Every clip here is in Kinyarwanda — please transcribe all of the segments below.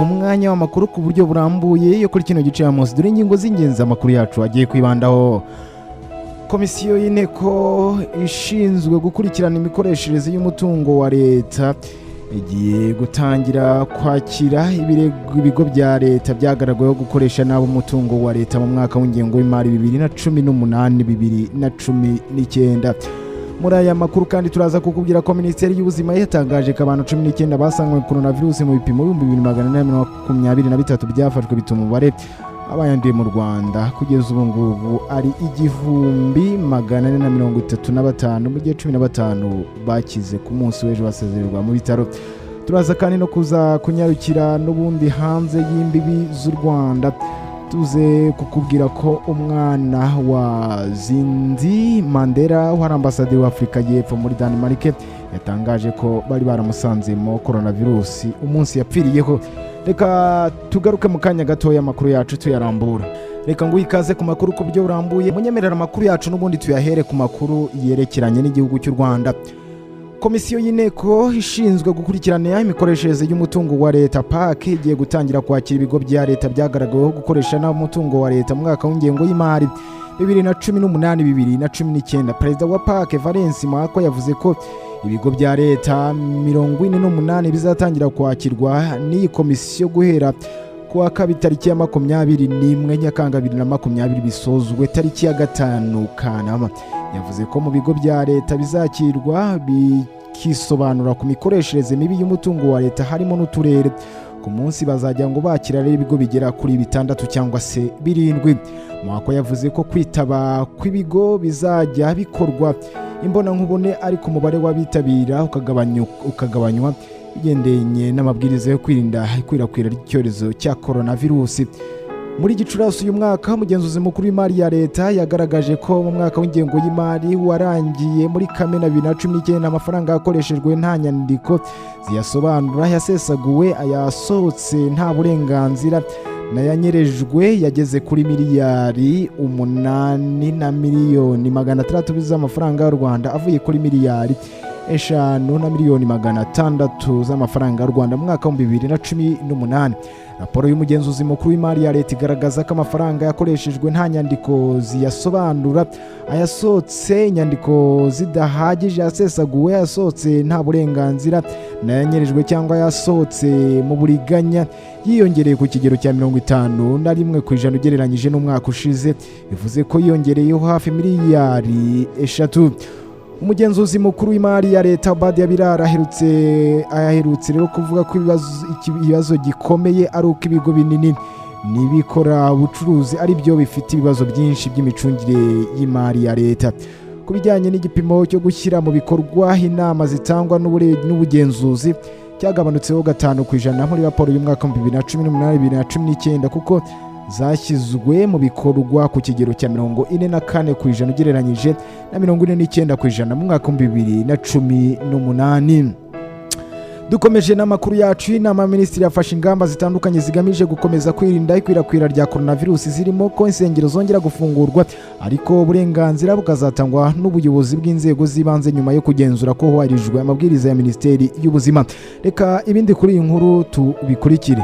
umwanya w'amakuru ku buryo burambuye yo kuri kino gice munsi. Dore ingingo z'ingenzi amakuru yacu agiye kwibandaho. Komisiyo y'inteko ishinzwe gukurikirana imikoreshereze y'umutungo wa leta igiye gutangira kwakira ibigo bya leta byagaragayeho gukoresha nabi umutungo wa leta mu mwaka w'ingengo y'imari 2018-2019. Muri aya makuru kandi turaza kukubwira ko Minisiteri y'Ubuzima yatangaje ko abantu 19 basangwe coronavirus mu bipimo 2423 byafashwe bituma umubare abayanduye mu Rwanda kugeza ubu ngubu ari 1435 mu gihe 15 bakize ku munsi w'ejo basezererwa mu bitaro. Turaza kandi no kuza kunyarukira n'ubundi hanze y'imbibi z'u Rwanda, tuze kukubwira ko umwana wa Zindi Mandela wari ambasaderi wa Afrika y'Epfo muri Denmark yatangaje ko bari baramusanzemo coronavirus umunsi yapfiriyeho. Reka tugaruke mu kanya gatoya amakuru yacu tuyarambura. Reka ngo ikaze ku makuru ku buryo burambuye. Munyemerera amakuru yacu n'ubundi tuyahere ku makuru yerekeranye n'igihugu cy'u Rwanda. Komisiyo y'inteko ishinzwe gukurikirana imikoreshereze y'umutungo wa leta PAC igiye gutangira kwakira ibigo bya leta byagaragaweho gukoresha nabi umutungo wa leta mu mwaka w'ingengo y'imari 2018-2019. Perezida wa PAC Valens Mako yavuze ko ibigo bya leta 48 bizatangira kwakirwa n'iyi komisiyo guhera kuwa kabiri tariki ya 21 Nyakanga 2020 bisozwe tariki ya 5 Kanama. Yavuze ko mu bigo bya leta bizakirwa bikisobanura ku mikoreshereze mibi y'umutungo wa leta harimo n'uturere. Ku munsi bazajya ngo bakira ibigo bigera kuri 6 cyangwa se 7. Mwako yavuze ko kwitaba kw'ibigo bizajya bikorwa imbona nkubone ariko umubare w'abitabira ukagabanywa bigendeye n'amabwiriza yo kwirinda ikwirakwira ry'icyorezo cya coronavirus. Muri Gicurasi uyu mwaka umugenzuzi mukuru w'imari ya leta yagaragaje ko mu mwaka w'ingengo y'imari warangiye muri Kamena 2019 amafaranga yakoreshejwe nta nyandiko ziyasobanura yasesaguwe, ayasohotse nta burenganzira nayanyerejwe yageze kuri miliyari 8 na miliyoni 600 z'amafaranga y'u Rwanda avuye kuri miliyari 5 na miliyoni 600 z'amafaranga y'u Rwanda mu mwaka wa 2018. Raporo y'umugenzuzi mukuru w'imari ya leta igaragaza ko amafaranga yakoreshejwe nta nyandiko ziyasobanura, ayasohotse inyandiko zidahagije, yasesaguwe, yasohotse nta burenganzira nayanyerejwe cyangwa yasohotse mu buriganya yiyongereye ku kigero cya 51% ugereranyije n'umwaka ushize, bivuze ko yiyongereyeho hafi miliyari 3. Umugenzuzi mukuru w'imari ya leta Badia Birara aherutse rero kuvuga ko ibibazo gikomeye ari uko ibigo binini n'ibikora ubucuruzi ari byo bifite ibibazo byinshi by'imicungire y'imari ya leta. Ku bijyanye n'igipimo cyo gushyira mu bikorwa inama zitangwa n'ubugenzuzi cyagabanutseho 5% muri raporo y'umwaka wa 2018-2019 kuko zashyizwe mu bikorwa ku kigero cya 44% ugereranyije na 49% mu mwaka wa 2018. Dukomeje n'amakuru yacu. Inama y'Abaminisitiri yafashe ingamba zitandukanye zigamije gukomeza kwirinda ikwirakwira rya coronavirus, zirimo ko insengero zongera gufungurwa ariko uburenganzira bukazatangwa n'ubuyobozi bw'inzego z'ibanze nyuma yo kugenzura ko hubahirijwe amabwiriza ya Minisiteri y'Ubuzima. Reka ibindi kuri iyi nkuru tubikurikire.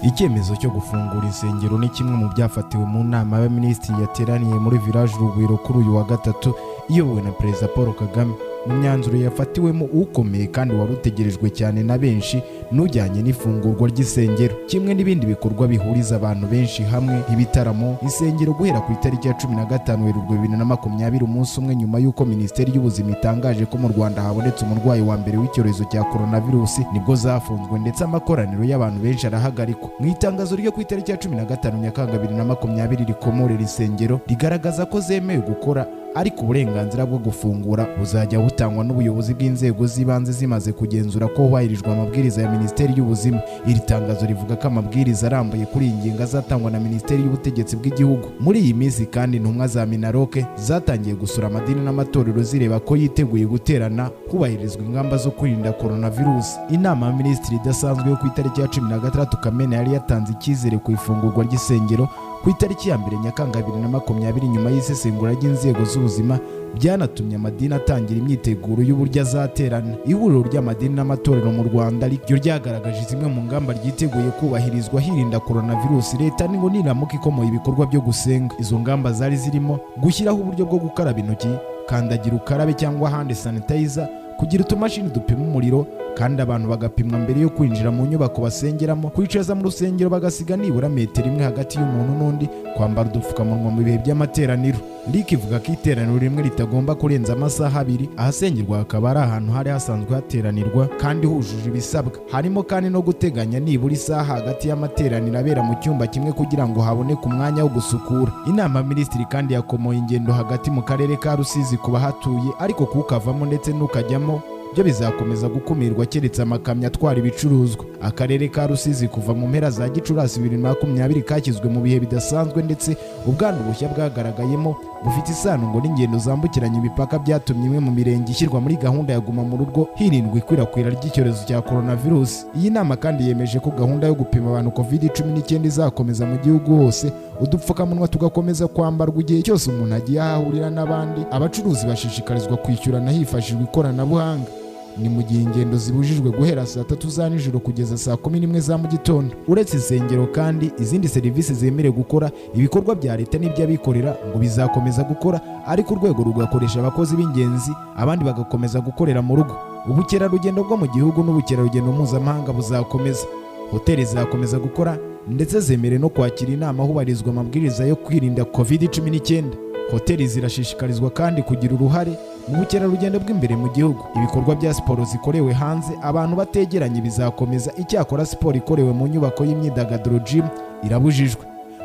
Icyemezo cyo gufungura insengero ni kimwe mu byafatiwe mu nama y'Abaminisitiri yateraniye muri Village Rugwiro kuri uyu wa gatatu iyobowe na Perezida Paul Kagame. Mu myanzuro yafatiwemo ukomeye kandi warutegerejwe cyane na benshi n'ujyanye n'ifungurwa ry'isengero kimwe n'ibindi bikorwa bihuriza abantu benshi hamwe, ibitaramo, insengero guhera ku itariki ya 15 Werurwe 2020 umunsi umwe nyuma y'uko Minisiteri y'Ubuzima itangaje ko mu Rwanda habonetse umurwayi wa mbere w'icyorezo cya coronavirus nibwo zafunzwe ndetse amakoraniro y'abantu benshi arahagarikwa. Mu itangazo ryo ku itariki ya 15 Nyakanga 2020 rikomorera insengero rigaragaza ko zemewe gukora ariko uburenganzira bwo gufungura buzajya butangwa n'ubuyobozi bw'inzego z'ibanze zimaze kugenzura ko hubahirijwe amabwiriza ya Minisiteri y'Ubuzima. Iri tangazo rivuga ko amabwiriza arambuye kuri iyi ngingo azatangwa na Minisiteri y'Ubutegetsi bw'Igihugu. Muri iyi minsi kandi intumwa za Minaroke zatangiye gusura amadini n'amatorero zireba ko yiteguye guterana hubahirizwa ingamba zo kwirinda coronavirus. Inama y'Abaminisitiri idasanzwe yo ku itariki ya 16 Kamena yari yatanze icyizere ku ifungurwa ry'isengero ku itariki ya 2 Nyakanga 2020 nyuma y'isesengura ry'inzego z'ubuzima byanatumye amadini atangira imyiteguro y'uburyo azaterana. Ihuriro ry'amadini n'amatorero mu Rwanda ryo ryagaragaje zimwe mu ngamba ryiteguye kubahirizwa hirinda coronavirus. Leta ngo niramuka ikomoye ibikorwa byo gusenga. Izo ngamba zari zirimo gushyiraho uburyo bwo gukaraba intoki, kandagira ukarabe cyangwa hand sanitizer, kugira utumashini dupima umuriro kandi abantu bagapimwa mbere yo kwinjira mu nyubako basengeramo, kwicaza mu rusengero bagasiga nibura metero imwe hagati y'umuntu n'undi, kwambara udupfukamunwa mu bihe by'amateraniro. Lick ivuga ko iteraniro rimwe ritagomba kurenza amasaha 2, ahasengerwa hakaba ari ahantu hari hasanzwe hateranirwa kandi hujuje ibisabwa. Harimo kandi no guteganya nibura isaha hagati y'amateraniro abera mu cyumba kimwe kugira ngo haboneke umwanya wo gusukura. Inama minisitiri kandi yakomoye ingendo hagati mu karere ka Rusizi kuba hatuye, ariko kukavamo ndetse n'ukajyamo byo bizakomeza gukumirwa keretse amakamyo atwara ibicuruzwa. Akarere ka Rusizi kuva mu mpera za Gicurasi 2020 kashyizwe mu bihe bidasanzwe, ndetse ubwandu bushya bwagaragayemo bufite isano ngo n'ingendo zambukiranya imipaka byatumye imwe mu mirenge ishyirwa muri gahunda ya guma mu rugo hirindwa ikwirakwira ry'icyorezo cya coronavirus. Iyi nama kandi yemeje ko gahunda yo gupima abantu COVID-19 izakomeza mu gihugu hose, udupfukamunwa tugakomeza kwambarwa igihe cyose umuntu agiye ahahurira n'abandi. Abacuruzi bashishikarizwa kwishyurana hifashishwa ikoranabuhanga. Ni mu gihe ingendo zibujijwe guhera saa 3 za nijoro kugeza saa 11 za mu gitondo. Uretse insengero kandi izindi serivisi zemerewe gukora, ibikorwa bya leta n'iby'abikorera ngo bizakomeza gukora, ariko urwego rugakoresha abakozi b'ingenzi, abandi bagakomeza gukorera mu rugo. Ubukerarugendo bwo mu gihugu n'ubukerarugendo mpuzamahanga buzakomeza. Hoteli zakomeza gukora ndetse zemerewe no kwakira inama hubarizwa amabwiriza yo kwirinda COVID-19. Hoteli zirashishikarizwa kandi kugira uruhare mu bukerarugendo bw'imbere mu gihugu. Ibikorwa bya siporo zikorewe hanze abantu bategeranye bizakomeza. Icyakora siporo ikorewe mu nyubako y'imyidagaduro gym irabujijwe.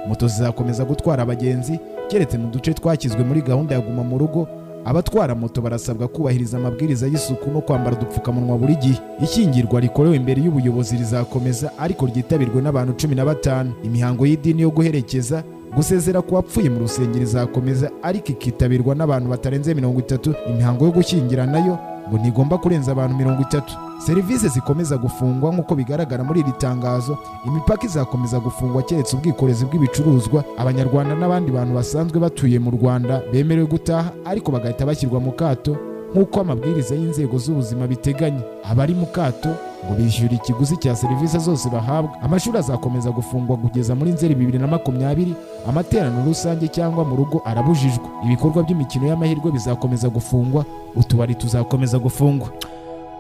Moto zizakomeza gutwara abagenzi keretse mu duce twakizwe muri gahunda ya guma mu rugo. Abatwara moto barasabwa kubahiriza amabwiriza y'isuku no kwambara udupfukamunwa buri gihe. Ishyingirwa rikorewe imbere y'ubuyobozi rizakomeza, ariko ryitabirwe n'abantu 15. Imihango y'idini yo guherekeza, gusezera ku bapfuye mu rusengero izakomeza, ariko ikitabirwa n'abantu batarenze 30. Imihango yo gushyingira nayo ngo ntigomba kurenza abantu 30. Serivisi zikomeza gufungwa nk'uko bigaragara muri iri tangazo. Imipaka izakomeza gufungwa keretse ubwikorezi bw'ibicuruzwa. Abanyarwanda n'abandi bantu basanzwe batuye mu Rwanda bemerewe gutaha, ariko bagahita bashyirwa mu kato nk'uko amabwiriza y'inzego z'ubuzima biteganya. Abari mu kato ngo bishyura ikiguzi cya serivisi zose bahabwa. Amashuri azakomeza gufungwa kugeza muri Nzeri 2020. Amateraniro rusange cyangwa mu rugo arabujijwe. Ibikorwa by'imikino y'amahirwe bizakomeza gufungwa. Utubari tuzakomeza gufungwa.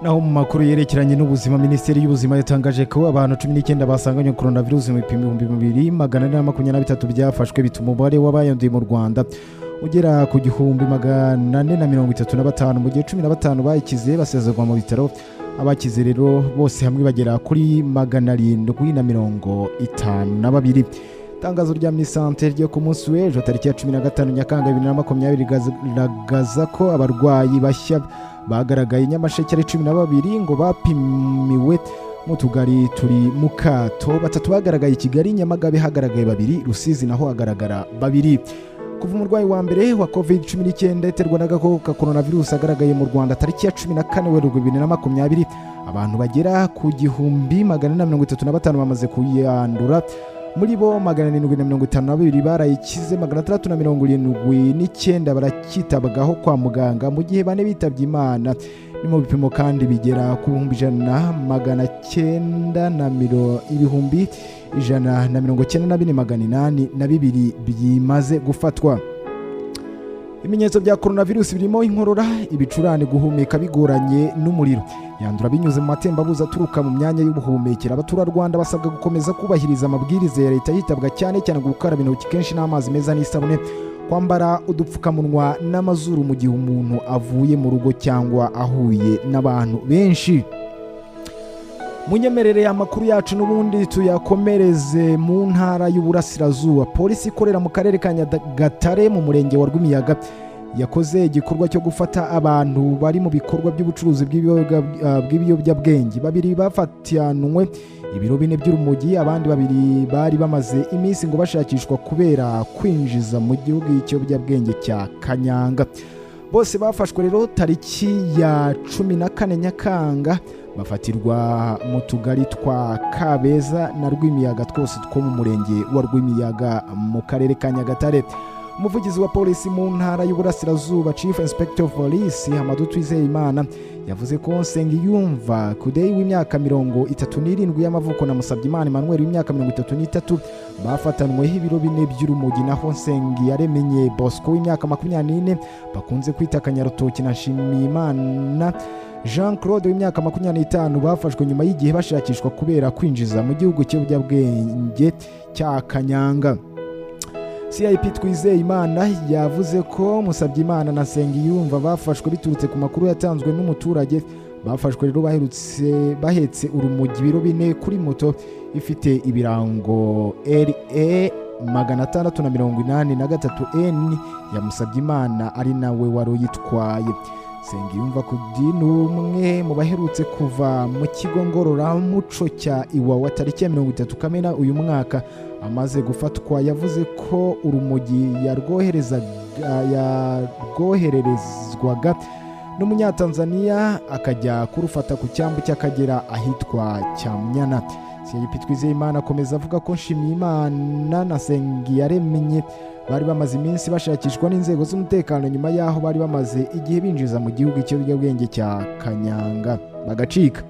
Naho mu makuru yerekeranye n'ubuzima, Minisiteri y'Ubuzima yatangaje ko abantu 19 basanganywe coronavirus mu bipimo 2423 byafashwe, bituma umubare w'abayanduye mu Rwanda ugera ku 1435 mu gihe 15 bayikize basezerwa mu bitaro. Abakize rero bose hamwe bagera kuri 752. Itangazo rya Minisante ryo ku munsi w'ejo tariki ya 15 Nyakanga 2020 rigaragaza ko abarwayi bashya bagaragaye Nyamasheke 12 ngo bapimiwe mu tugari turi mu kato. 3 bagaragaye Kigali, Nyamagabe hagaragaye 2, Rusizi naho hagaragara 2. Kuva umurwayi wa mbere wa COVID-19 iterwa n'agakoko ka coronavirus agaragaye mu Rwanda tariki ya 14 Werurwe 2020, abantu bagera ku 1435 bamaze kuyandura. Muri bo 752 barayikize, 679 barakitabagaho kwa muganga, mu gihe 4 bitabye Imana. Ni mu bipimo kandi bigera ku 1,194,802 bimaze gufatwa. Ibimenyetso bya coronavirus birimo inkorora, ibicurane, guhumeka bigoranye n'umuriro. Yandura binyuze mu matembabuzi aturuka mu myanya y'ubuhumekero. Abaturarwanda basabwa gukomeza kubahiriza amabwiriza ya leta yitabwa cyane cyane gukaraba intoki kenshi n'amazi meza n'isabune, kwambara udupfukamunwa n'amazuru mu gihe umuntu avuye mu rugo cyangwa ahuye n'abantu benshi. Munyemerere amakuru yacu n'ubundi tuyakomereze mu ntara y'Uburasirazuba. Polisi ikorera mu karere ka Nyagatare mu murenge wa Rwimiyaga yakoze igikorwa cyo gufata abantu bari mu bikorwa by'ubucuruzi bw'ibiyobyabwenge. 2 bafatianwe ibiro 4 by'urumogi, abandi 2 bari bamaze iminsi ngo bashakishwa kubera kwinjiza mu gihugu ikiyobyabwenge cya Kanyanga. Bose bafashwe rero tariki ya 14 Nyakanga bafatirwa mu tugari twa Kabeza na Rwimiyaga twose two mu murenge wa Rwimiyaga mu karere ka Nyagatare. Umuvugizi wa polisi mu ntara y'Uburasirazuba Chief Inspector of Police Hamadu Twizeyimana yavuze ko Nsengiyumva Kudei w'imyaka 37 y'amavuko na Musabyimana Emmanuel w'imyaka 33 bafatanweho ibiro 4 by'urumogi, naho Nsengiyaremye Bosco w'imyaka 24 bakunze kwita Kanyarutoki na Nshimiyimana Jean Claude w'imyaka 25 bafashwe nyuma y'igihe bashakishwa kubera kwinjiza mu gihugu cy'uburyabwenge cya Kanyanga. CIP Twizeyimana yavuze ko Musabyimana na Nsengiyumva bafashwe biturutse ku makuru yatanzwe n'umuturage. Bafashwe rero bahetse urumogi ibiro 4 kuri moto ifite ibirango RE 683N ya Musabyimana ari nawe wari uyitwaye. Nsengiyumva Kudi ni umwe mu baherutse kuva mu kigo ngororamuco cya Iwawa tariki ya 30 Kamena uyu mwaka. Amaze gufatwa yavuze ko urumogi yarwohererezwaga n'umunyatanzania akajya kurufata ku cyambu cy'Akagera ahitwa Cyamnyana. CIP Twizeyimana akomeza avuga ko Nshimiyimana na Nsengiyaremye bari bamaze iminsi bashakishwa n'inzego z'umutekano nyuma yaho bari bamaze igihe binjiza mu gihugu cy'uburyabwenge cya Kanyanga bagacika.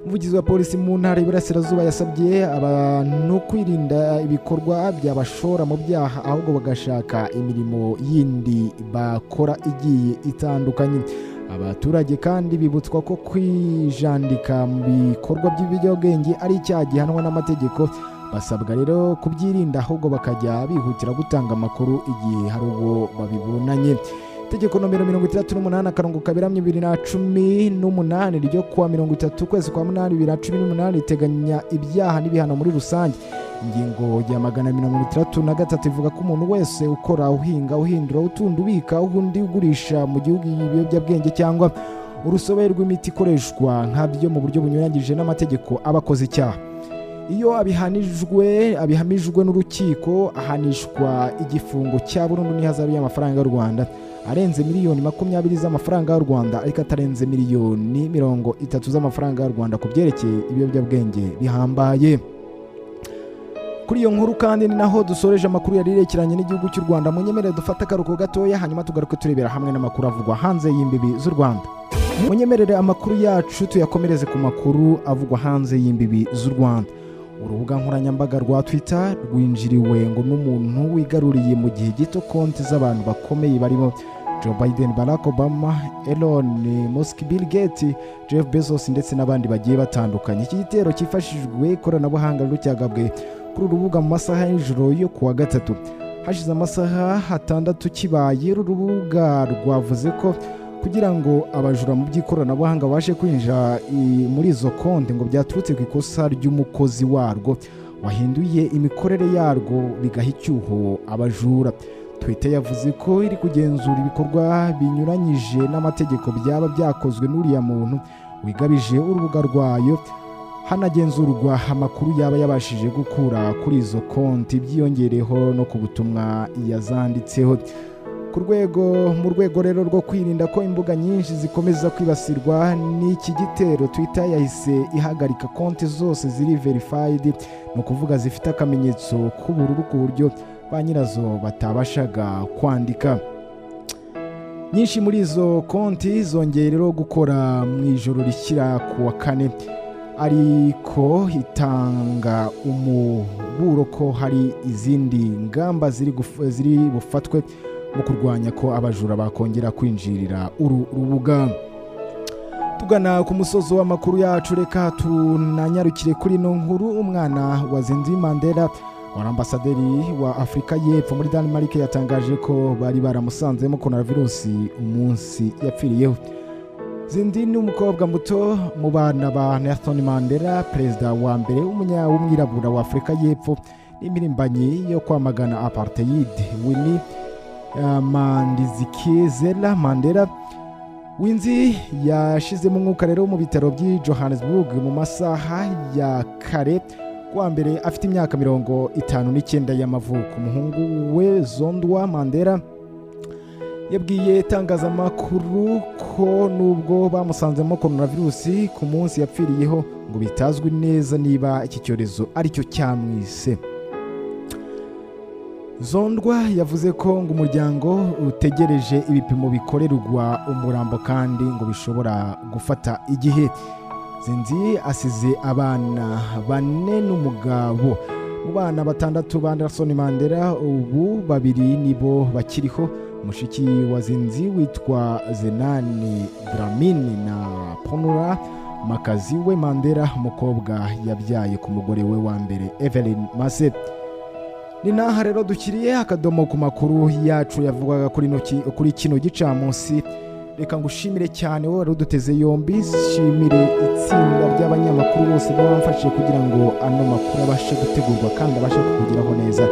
Umuvugizi wa polisi mu ntara y'Iburasirazuba yasabye abantu kwirinda ibikorwa byabashora mu byaha ahubwo bagashaka imirimo yindi bakora igiye itandukanye. Abaturage kandi bibutswa ko kwijandika mu bikorwa by'ibiyobyabwenge ari icyaha gihanwa n'amategeko. Basabwa rero kubyirinda ahubwo bakajya bihutira gutanga amakuru igihe hari ubwo babibonanye. Itegeko nomero 38/2018 ryo kuwa 30 kwezi kwa 8 2018 riteganya ibyaha n'ibihano muri rusange. Ingingo ya 133 ivuga ko umuntu wese ukora, uhinga, uhindura, utunda, ubika, undi ugurisha mu gihugu ibiyobyabwenge cyangwa urusobe rw'imiti ikoreshwa nkabyo mu buryo bunyuranyije n'amategeko abakoze icyaha. Iyo abihamijwe n'urukiko ahanishwa igifungo cya burundu n'ihazabu y'amafaranga y'u Rwanda arenze miliyoni 20 z'amafaranga y'u Rwanda ariko atarenze miliyoni 30 z'amafaranga y'u Rwanda ku byerekeye ibiyobyabwenge bihambaye. Kuri iyo nkuru kandi ni naho dusoreje amakuru yarirekeranye n'igihugu cy'u Rwanda. Munyemerere dufata akaruhuko gatoya hanyuma tugaruke turebera hamwe n'amakuru avugwa hanze y'imbibi z'u Rwanda. Munyemerere amakuru yacu tuyakomereze ku makuru avugwa hanze y'imbibi z'u Rwanda. Urubuga nkoranyambaga rwa Twitter rwinjiriwe ngo n'umuntu wigaruriye mu gihe gito konti z'abantu bakomeye barimo Joe Biden, Barack Obama, Elon Musk, Bill Gates, Jeff Bezos ndetse n'abandi bagiye batandukanye. Iki gitero cyifashishijwe ikoranabuhanga rucyagabwe kuri urubuga mu masaha y'ijoro yo kuwa gatatu. Hashize amasaha 6 kibaye. Urubuga rwavuze ko kugira ngo abajura mu by'ikoranabuhanga bashe kwinjira muri izo konti ngo byaturutse ku ikosa ry'umukozi warwo wahinduye imikorere yarwo bigaha icyuho abajura. Twitter yavuze ko iri kugenzura ibikorwa binyuranyije n'amategeko byaba byakozwe n'uriya muntu wigabije urubuga rwayo, hanagenzurwa amakuru yaba yabashije gukura kuri izo konti byiyongereho no ku butumwa yazanditseho. Mu rwego rero rwo kwirinda ko imbuga nyinshi zikomeza kwibasirwa n'iki gitero, Twitter yahise ihagarika konti zose ziri verified, no kuvuga zifite akamenyetso k'ubururu ku buryo ba nyirazo batabashaga kwandika. Nyinshi muri izo konti zongeye rero gukora mu ijoro rishyira ku wa kane, ariko itanga umuburo ko hari izindi ngamba ziri bufatwe mu kurwanya ko abajura bakongera kwinjirira uru rubuga. Tugana ku musozo w'amakuru yacu, reka tunanyarukire kuri no nkuru. Umwana wa Zinzi Mandela wa ambasaderi wa Afrika y'Epfo muri Denmark yatangaje ko bari baramusanzemo coronavirus umunsi yapfiriyeho. Zindi ni umukobwa muto mu bana ba Nelson Mandela, perezida wa mbere w'umwirabura wa Afrika y'Epfo n'imirimbanyi yo kwamagana apartheid. Winnie Mandizikizela Mandela Winzi yashizemo umwuka rero mu bitaro by'i Johannesburg mu masaha ya kare kuwa mbere afite imyaka 59 y'amavuko. Umuhungu we Zondwa Mandela yabwiye itangazamakuru ko nubwo bamusanzemo coronavirus ku munsi yapfiriyeho ngo bitazwi neza niba iki cyorezo aricyo cyamwise. Zondwa yavuze ko ngo umuryango utegereje ibipimo bikorerwa umurambo kandi ngo bishobora gufata igihe. Zinzi asize abana 4 n'umugabo. Mu bana 6 ba Nelson Mandela ubu 2 nibo bakiriho. Mushiki wa Zinzi witwa Zenani Dlamini na Ponura makazi we Mandela umukobwa yabyaye ku mugore we wa mbere Evelyn Mase. Ni naha rero dukiriye akadomo ku makuru yacu yavugaga kuri kino gicamunsi. Reka ngushimire cyane wowe wari uduteze yombi, shimire itsinda ry'abanyamakuru bose bamfashije kugira ngo ano makuru abashe gutegurwa kandi abashe kukugeraho neza.